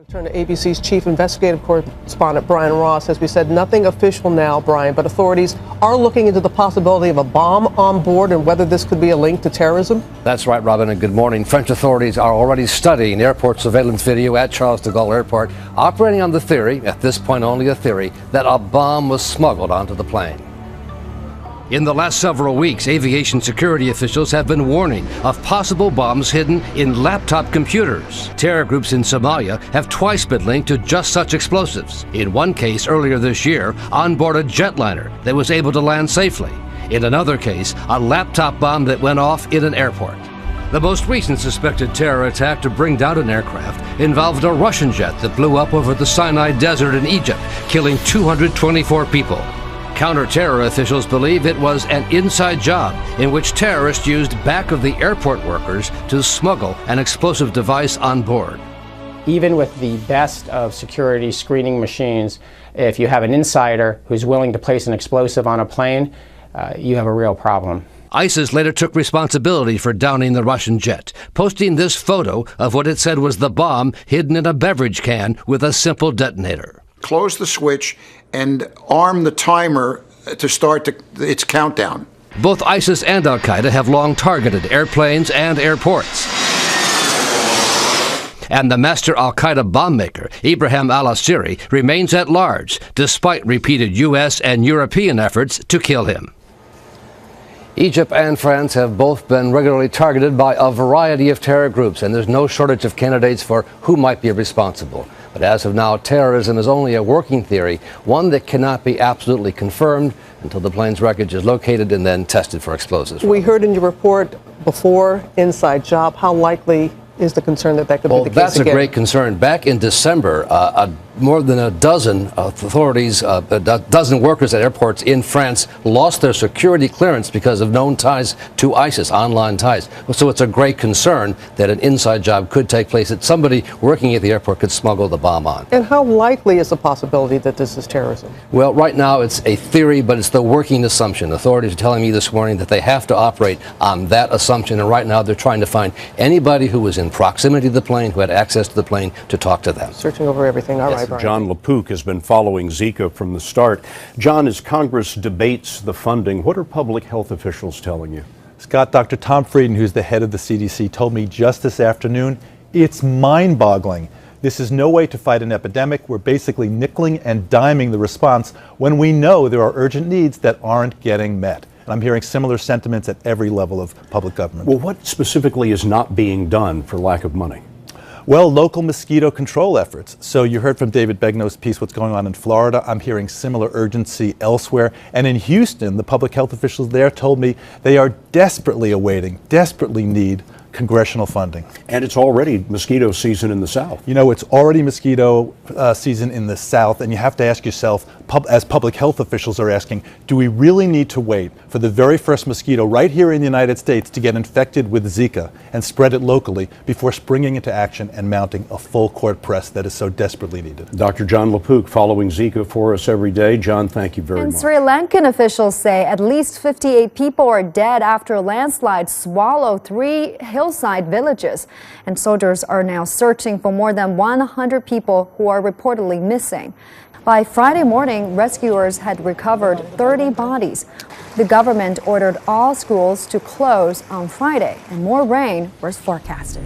Turn to ABC's chief investigative correspondent Brian Ross. As we said, nothing official now, Brian, but authorities are looking into the possibility of a bomb on board and whether this could be a link to terrorism. That's right, Robin, and good morning. French authorities are already studying airport surveillance video at Charles de Gaulle Airport, operating on the theory, at this point only a theory, that a bomb was smuggled onto the plane. In the last several weeks, aviation security officials have been warning of possible bombs hidden in laptop computers. Terror groups in Somalia have twice been linked to just such explosives. In one case earlier this year, on board a jetliner that was able to land safely. In another case, a laptop bomb that went off in an airport. The most recent suspected terror attack to bring down an aircraft involved a Russian jet that blew up over the Sinai Desert in Egypt, killing 224 people. Counter-terror officials believe it was an inside job in which terrorists used back of the airport workers to smuggle an explosive device on board. Even with the best of security screening machines, if you have an insider who's willing to place an explosive on a plane, you have a real problem. ISIS later took responsibility for downing the Russian jet, posting this photo of what it said was the bomb hidden in a beverage can with a simple detonator. Close the switch and arm the timer to start its countdown. Both ISIS and Al-Qaeda have long targeted airplanes and airports. And the master Al-Qaeda bomb maker, Ibrahim al-Asiri, remains at large, despite repeated U.S. and European efforts to kill him. Egypt and France have both been regularly targeted by a variety of terror groups, and there's no shortage of candidates for who might be responsible. But as of now, terrorism is only a working theory, one that cannot be absolutely confirmed until the plane's wreckage is located and then tested for explosives. We heard in your report before, inside job, how likely is the concern that that could be the case again? Well, that's a great concern. Back in December, more than a dozen authorities, a dozen workers at airports in France lost their security clearance because of known ties to ISIS, online ties. So it's a great concern that an inside job could take place, that somebody working at the airport could smuggle the bomb on. And how likely is the possibility that this is terrorism? Well, right now it's a theory, but it's the working assumption. Authorities are telling me this morning that they have to operate on that assumption, and right now they're trying to find anybody who was in proximity to the plane, who had access to the plane, to talk to them. Searching over everything. All right. John LaPook has been following Zika from the start. John, as Congress debates the funding, what are public health officials telling you? Scott, Dr. Tom Frieden, who's the head of the CDC, told me just this afternoon, it's mind-boggling. This is no way to fight an epidemic. We're basically nickeling and diming the response when we know there are urgent needs that aren't getting met. And I'm hearing similar sentiments at every level of public government. Well, what specifically is not being done for lack of money? Well, local mosquito control efforts. So you heard from David Begnaud's piece what's going on in Florida. I'm hearing similar urgency elsewhere. And in Houston, the public health officials there told me they are desperately need congressional funding. And it's already mosquito season in the South. You know, it's already mosquito season in the South, and you have to ask yourself, as public health officials are asking, do we really need to wait for the very first mosquito right here in the United States to get infected with Zika and spread it locally before springing into action and mounting a full court press that is so desperately needed? Dr. John LaPook following Zika for us every day. John, thank you very much. Sri Lankan officials say at least 58 people are dead after a landslide swallowed 3 hillside villages, and soldiers are now searching for more than 100 people who are reportedly missing. By Friday morning, rescuers had recovered 30 bodies. The government ordered all schools to close on Friday, and more rain was forecasted.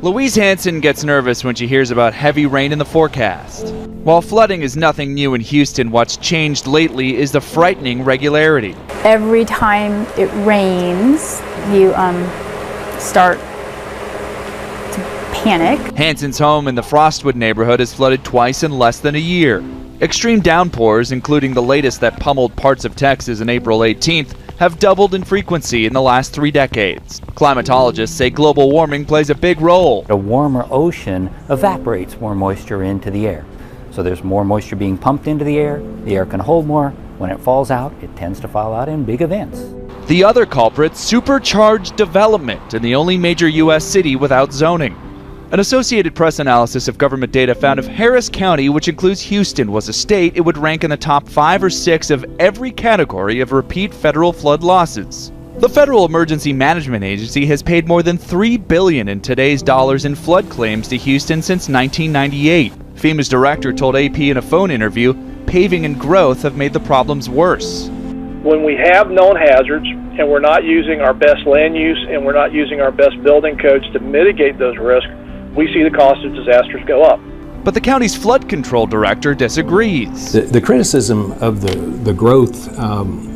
Louise Hansen gets nervous when she hears about heavy rain in the forecast. While flooding is nothing new in Houston, what's changed lately is the frightening regularity. Every time it rains, you start to panic. Hansen's home in the Frostwood neighborhood has flooded twice in less than a year. Extreme downpours, including the latest that pummeled parts of Texas on April 18th, have doubled in frequency in the last 3 decades. Climatologists say global warming plays a big role. A warmer ocean evaporates more moisture into the air. So there's more moisture being pumped into the air can hold more. When it falls out, it tends to fall out in big events. The other culprit, supercharged development in the only major U.S. city without zoning. An Associated Press analysis of government data found if Harris County, which includes Houston, was a state, it would rank in the top 5 or 6 of every category of repeat federal flood losses. The Federal Emergency Management Agency has paid more than $3 billion in today's dollars in flood claims to Houston since 1998. FEMA's director told AP in a phone interview, paving and growth have made the problems worse. When we have known hazards and we're not using our best land use and we're not using our best building codes to mitigate those risks, we see the cost of disasters go up. But the county's flood control director disagrees. The criticism of the growth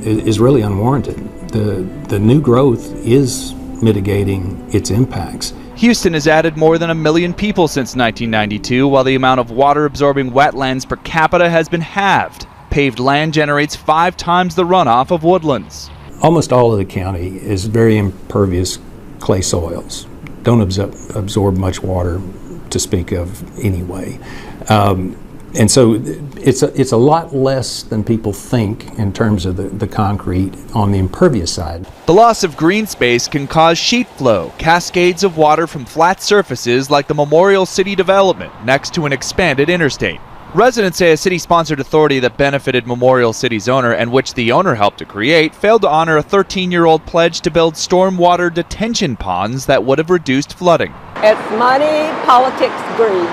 is really unwarranted. The new growth is mitigating its impacts. Houston has added more than 1 million people since 1992, while the amount of water-absorbing wetlands per capita has been halved. Paved land generates 5 times the runoff of woodlands. Almost all of the county is very impervious clay soils. Don't absorb much water to speak of anyway. And so it's a lot less than people think in terms of the concrete on the impervious side. The loss of green space can cause sheet flow, cascades of water from flat surfaces like the Memorial City development next to an expanded interstate. Residents say a city-sponsored authority that benefited Memorial City's owner and which the owner helped to create failed to honor a 13-year-old pledge to build stormwater detention ponds that would have reduced flooding. It's money, politics, greed.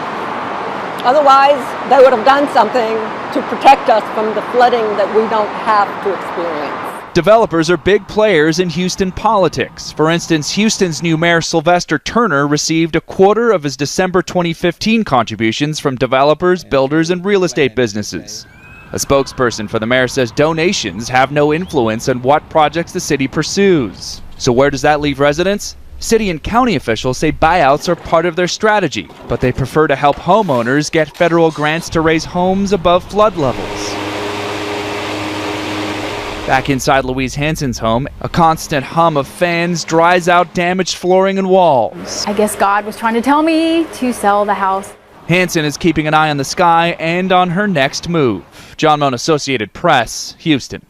Otherwise, they would have done something to protect us from the flooding that we don't have to experience. Developers are big players in Houston politics. For instance, Houston's new mayor Sylvester Turner received a quarter of his December 2015 contributions from developers, builders, and real estate businesses. A spokesperson for the mayor says donations have no influence on what projects the city pursues. So where does that leave residents? City and county officials say buyouts are part of their strategy, but they prefer to help homeowners get federal grants to raise homes above flood levels. Back inside Louise Hansen's home, a constant hum of fans dries out damaged flooring and walls. I guess God was trying to tell me to sell the house. Hansen is keeping an eye on the sky and on her next move. John Moan, Associated Press, Houston.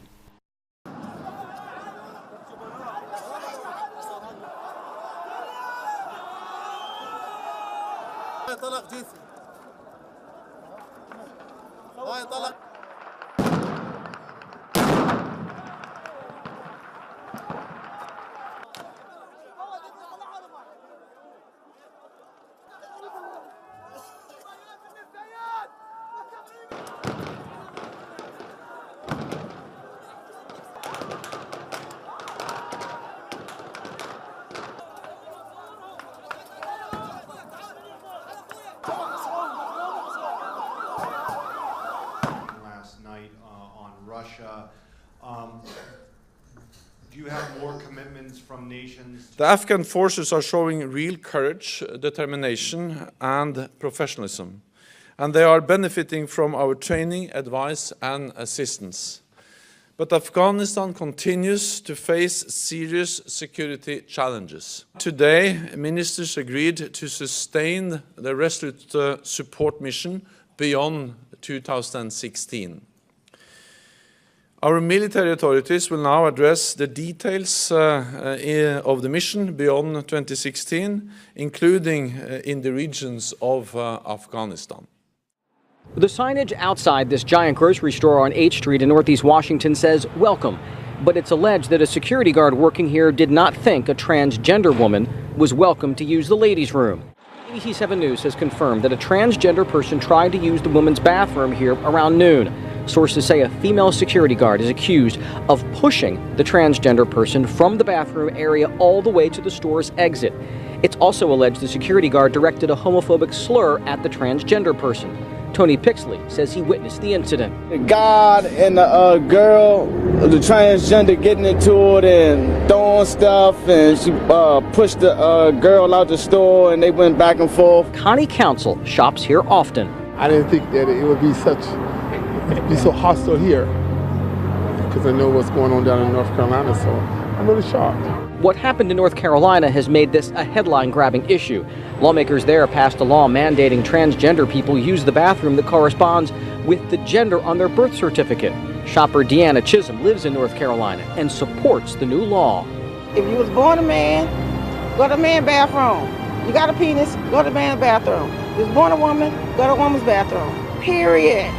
Last night on Russia. Do you have more commitments from nations? The Afghan forces are showing real courage, determination, and professionalism, and they are benefiting from our training, advice, and assistance. But Afghanistan continues to face serious security challenges. Today, ministers agreed to sustain the Resolute support mission beyond 2016. Our military authorities will now address the details of the mission beyond 2016, including in the regions of Afghanistan. The signage outside this giant grocery store on 8th Street in Northeast Washington says welcome, but it's alleged that a security guard working here did not think a transgender woman was welcome to use the ladies' room. ABC 7 News has confirmed that a transgender person tried to use the women's bathroom here around noon. Sources say a female security guard is accused of pushing the transgender person from the bathroom area all the way to the store's exit. It's also alleged the security guard directed a homophobic slur at the transgender person. Tony Pixley says he witnessed the incident. The guy and the girl, the transgender getting into it and throwing stuff, and she pushed the girl out the store and they went back and forth. Connie Council shops here often. I didn't think that it would be so hostile here, because I know what's going on down in North Carolina, so I'm really shocked. What happened in North Carolina has made this a headline-grabbing issue. Lawmakers there passed a law mandating transgender people use the bathroom that corresponds with the gender on their birth certificate. Shopper Deanna Chisholm lives in North Carolina and supports the new law. If you was born a man, go to the man's bathroom. You got a penis, go to the man's bathroom. If you was born a woman, go to a woman's bathroom. Period.